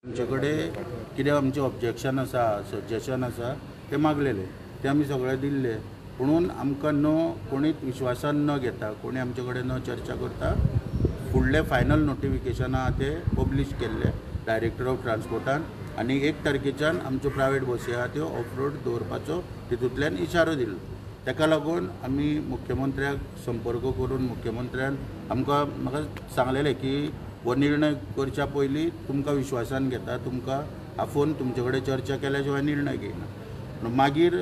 आमच्याकडे कितें आमचे ऑब्जेक्शन आसा सजेशन आसा ते मागलेले ते आमी सगळे दिल्ले म्हणून आमकां न कोणीच विश्वासान न घेता कोणी आमचे कडेन न चर्चा करता फुडले फायनल नोटिफिकेशन आहा ते पब्लीश केल्ले डायरेक्टर ऑफ ट्रान्सपोर्टान आनी 1 तारखेच्यान आमच्यो प्रायवेट बसी आहा त्यो ऑफ रोड दवरपाचो तितूंतल्यान इशारो दिलो ताका लागून आमी मुख्यमंत्र्याक संपर्क करून मुख्यमंत्र्यान आमकां म्हाका सांगलेलें की हो निर्णय करच्या पयलीं तुमकां विश्वासान घेता तुमकां आफोवन तुमचे कडेन चर्चा केल्या शिवाय निर्णय घेयना मागीर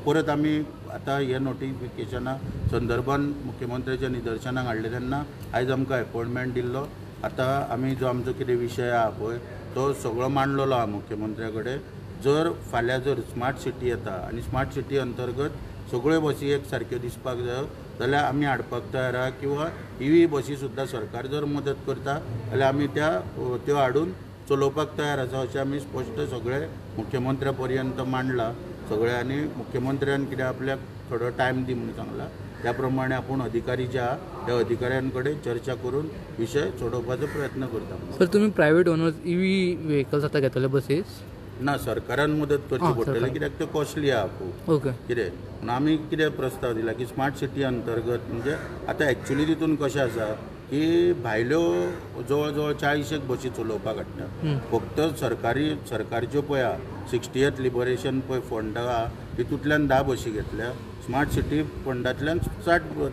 परत आमी आतां हे नोटिफिकेशना संदर्भान मुख्यमंत्र्याच्या निदर्शनाक हाडले तेन्ना आयज आमकां अपॉयंटमेंट दिल्लो आतां आमी जो आमचो कितें विशय आहा पळय तो सगळो मांडलेलो आहा मुख्यमंत्र्या कडेन जर फाल्यां जर स्मार्ट सिटी येता आनी स्मार्ट सिटी अंतर्गत सगळ्यो बसी एक सारक्यो दिसपाक जाय जाल्यार आमी हाडपाक तयार आहा किंवा ईव्ही बसी सुद्दां सरकार जर मदत करता जाल्यार आमी त्यो हाडून चलोवपाक तयार आसा अशें आमी स्पश्ट सगळे मुख्यमंत्र्या पर्यंत मांडला सगळे आनी मुख्यमंत्र्यान कितें आपल्याक थोडो टायम दी म्हणून सांगला त्या प्रमाणे आपूण अधिकारी जे आहा त्या अधिकाऱ्यां कडेन चर्चा करून विशय सोडोवपाचो प्रयत्न करता. सर तुमी प्रायवेट ओनर्स ईव्ही व्हेकल्स आतां घेतले बसीस ना सरकारान मदत करची पडटली कित्याक त्यो कॉस्टली आहा खूब ओके कितें पूण आमी कितें प्रस्ताव दिला की स्मार्ट सिटी अंतर्गत म्हणजे आतां एक्चुली तितून कशें आसा की भायल्यो जवळ जवळ 40 बसी चलोवपाक हाडटा फक्त सरकारच्यो पळय आहा 60th लिबरेशन पळय फंड आहा तितूंतल्यान 10 बसी घेतल्या स्मार्ट सिटी फंडांतल्यान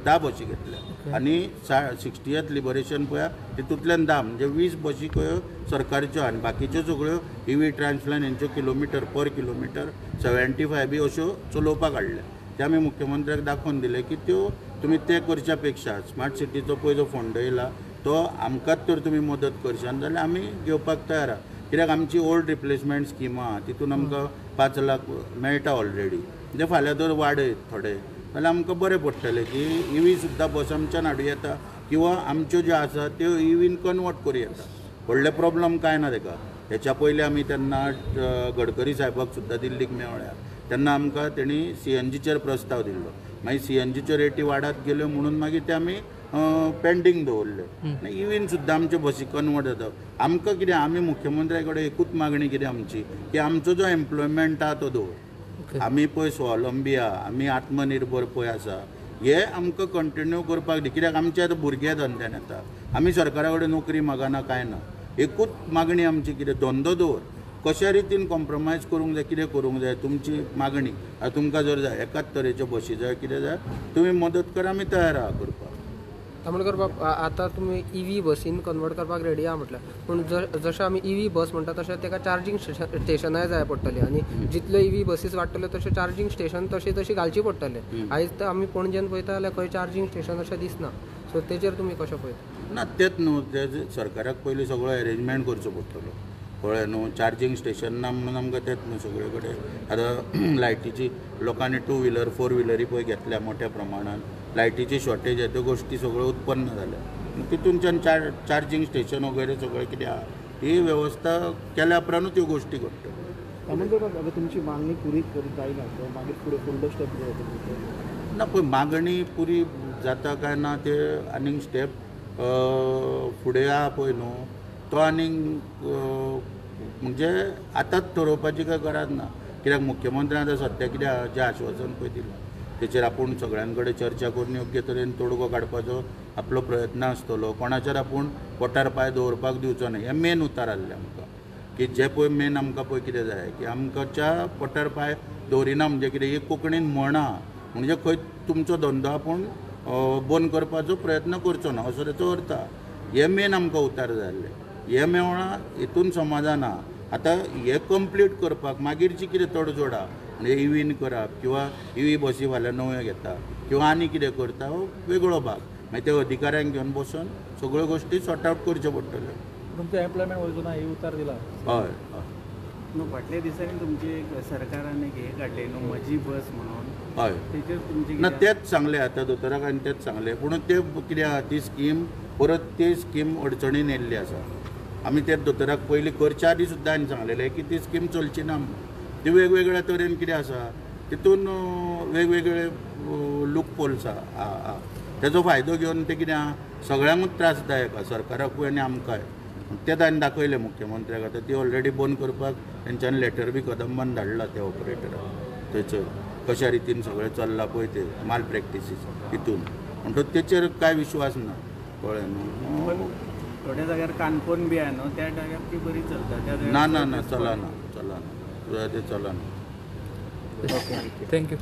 10 बसी घेतल्या आनी 60th लिबरेशन पळय तितूंतल्यान 10 म्हणजे 20 बसी खंय सरकारच्यो आनी बाकीच्यो सगळ्यो ईव्ही ट्रान्सप्लान हेंच्यो किलोमिटर पर किलोमिटर 75 बी अश्यो चलोवपाक हाडल्या ते आमी मुख्यमंत्र्याक दाखोवन दिले की त्यो तुमी ते करच्या पेक्षा स्मार्ट सिटीचो पळय जो फंड येयला तो आमकांच तर तुमी मदत करशात जाल्यार आमी घेवपाक तयार आहा कित्याक आमची ओल्ड रिप्लेसमेंट स्कीम आहा तितून आमकां 5 लाख मेळटा ऑलरेडी म्हणजे फाल्यां जर वाडयत थोडे जाल्यार आमकां बरें पडटलें की ईव्ही सुद्दां बस आमच्यान हाडूं येता किंवा आमच्यो ज्यो आसा त्यो ईव्हीन कन्वर्ट करूं येता व्हडले प्रॉब्लम कांय ना ताका हेच्या पयलीं आमी तेन्ना गडकरी साहेबाक सुद्दां दिल्लीक मेवळ्या तेन्ना आमकां तेणी CNGचेर प्रस्ताव दिल्लो मागीर CNGच्यो रेटी वाडत गेल्यो म्हणून मागीर ते आमी पेंडींग दवरले ईव्हीन सुद्दां आमच्यो बसी कन्वर्ट जाता आमकां कितें आमी मुख्यमंत्र्या कडेन एकूच मागणी कितें आमची की आमचो जो एम्प्लॉयमेंट आहा तो दवर आमी पळय स्वावलंबी आहा आमी आत्मनिर्भर पळय आसा हे आमकां कंटिन्यू करपाक दी कित्याक आमचे आतां भुरगे धंद्यान येता आमी सरकारा कडेन नोकरी मागना कांय ना एकूच मागणी आमची कितें धंदो दवर कशा रितीन कॉम्प्रोमायज करूंक जाय कितें करूंक जाय तुमची मागणी तुमकां जर जाय एकाच तरेच्यो बसी जाय कितें जाय तुमी मदत करा आमी तयार आहा करपाक. तांबडकर बाब आतां तुमी ईव्ही बसीन कन्वर्ट करपाक रेडी आहा म्हटल्यार पूण जशें आमी ईव्ही बस म्हणटा तशें ताका चार्जींग स्टेशनाय जाय पडटलीं आनी जितले ईव्ही बसीस वाडटल्यो तशें चार्जींग स्टेशन तशी घालची पडटले आयज तर आमी पणजेन पळयता जाल्यार खंय चार्जींग स्टेशन अशें दिसना सो तेचेर तुमी कशें पळयता. ना तेच न्हू ते सरकाराक पयलीं सगळो अरेंजमेंट करचो पडटलो कळ्ळें न्हू चार्जींग स्टेशन ना म्हणून आमकां तेच न्हू सगळे कडेन आतां लायटीची लोकांनी 2 व्हिलर 4 व्हिलरी पळय घेतल्या मोठ्या प्रमाणान लायटीची शॉर्टेज आहे त्यो गोष्टी सगळ्यो उत्पन्न जाल्या तितूनच्यान चार्जींग स्टेशन वगैरे सगळें कितें आहा ही वेवस्था केल्या उपरांतूच ह्यो गोष्टी घडटा. अगर तुमची मागणी पुरी जायना मागीर फुडें फुडलो स्टेप ना पळय मागणी पुरी जाता काय ना ते आनीक स्टेप फुडें आहा पळय न्हू तो आनीक म्हणजे आतांच ठरोवपाची काय गरज ना कित्याक मुख्यमंत्र्यान आतां सद्या कितें जें आश्वासन पळय दिलां तेचेर आपूण सगळ्यां कडेन चर्चा करून योग्य तरेन तोडगो काडपाचो आपलो प्रयत्न आसतलो कोणाचेर आपूण पोटार पांय दवरपाक दिवचो न्हय हें मेन उतार आहलें आमकां की जें पळय मेन आमकां पळय कितें जाय की आमच्या पोटार पांय दवरिना म्हणजे कितें एक कोंकणीन म्हण आहा म्हणजे खंय तुमचो धंदो आपूण बंद करपाचो प्रयत्न करचो ना असो तेचो अर्थ आहा हें मेन आमकां उतार जाय आसलें हें मेवणा हितून समाधान आहा आतां हें कंप्लीट करपाक मागीरची कितें तडजोड आहा म्हणजे ईव्हीन करप किंवा ईव्ही बसी फाल्यां नव्यो घेता किंवा आनी कितें करता हो वेगळो भाग मागीर ते अधिकाऱ्यांक घेवन बसून सगळ्यो गोश्टी सॉर्ट आवट करच्यो पडटल्यो. तुमच्या एम्प्लॉयमेंट वचून हे उतार दिला हय न्हू फाटल्या दिसांनी तुमची सरकारान एक हे काडले न्हू म्हजी बस म्हणून हय तेचेर तुमची ना तेच सांगले आतां दोतोराक आनी तेच सांगले पूण ते कितें आहा ती स्कीम परत ती स्कीम अडचणीन येयल्ली आसा आमी ते दोतोराक पयलीं करच्या आदी सुद्दां हांवें सांगलेलें की ती स्कीम चलची ना ती वेगवेगळ्या तरेन कितें आसा तितून वेगवेगळे लूक पोल्स आहा तेजो फायदो घेवन ते कितें आहा सगळ्यांकूच त्रासदायक आहा सरकाराकूय आनी आमकांय ते ताणें दाखयलें मुख्यमंत्र्याक आतां ती ऑलरेडी बंद करपाक तेंच्यांनी लेटर बी कदंबान धाडला त्या ऑपरेटराक थंयचर कशा रितीन सगळें चल्लां पळय ते माल प्रॅक्टिसीस हितून म्हणटकूच तेचेर कांय विश्वास ना कळ्ळें न्हू पण थोड्या जाग्यार काणकोण बी आहे न्हू त्या जाग्यार ती बरी चलता त्या जाग्यार ना चलना ते चलना थँक्यू